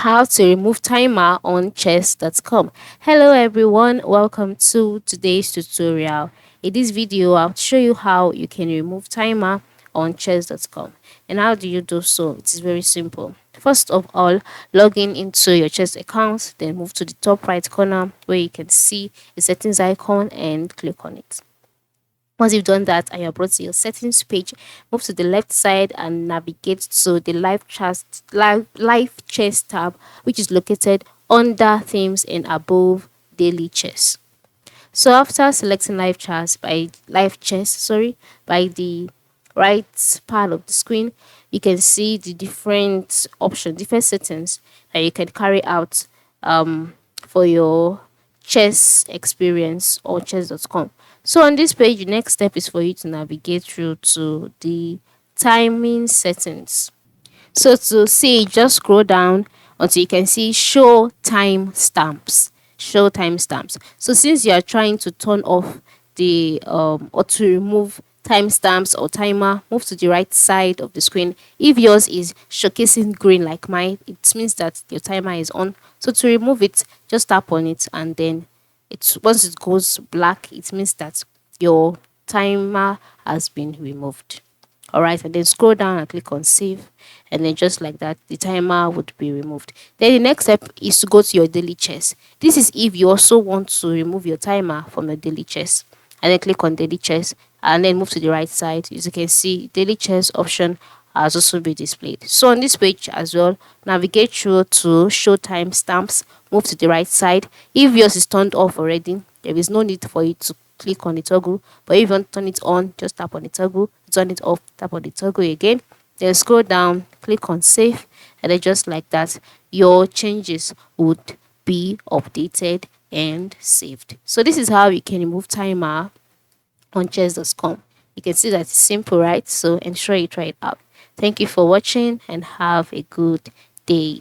How to remove timer on chess.com. Hello everyone, welcome to today's tutorial. In this video, I'll show you how you can remove timer on chess.com. And how do you do so? It is very simple. First of all, log in into your chess account, then move to the top right corner where you can see a settings icon and click on it. Once you've done that and you're brought to your settings page, move to the left side and navigate to the live chess tab, which is located under themes and above daily chess. So after selecting live chess, by the right part of the screen, you can see the different options, different settings that you can carry out for your chess experience or chess.com. So on this page, the next step is for you to navigate through to the timing settings. So to see, just scroll down until you can see show timestamps. Show timestamps. So since you are trying to turn off the or to remove timestamps or timer, move to the right side of the screen. If yours is showcasing green like mine, it means that your timer is on. So to remove it, just tap on it and then it's once it goes black, it means that your timer has been removed. All right, and then scroll down and click on save, and then just like that the timer would be removed. Then the next step is to go to your daily chess. This is if you also want to remove your timer from the daily chess, and then click on daily chess and then move to the right side. As you can see, daily chess option has also been displayed. So on this page as well, navigate through to show timestamps, move to the right side. If yours is turned off already, there is no need for you to click on the toggle, but if you want to turn it on, just tap on the toggle. Turn it off, tap on the toggle again, then scroll down, click on save, and then just like that your changes would be updated and saved. So this is how you can remove timer on chess.com. You can see that it's simple, right? So ensure you try it out. Thank you for watching and have a good day.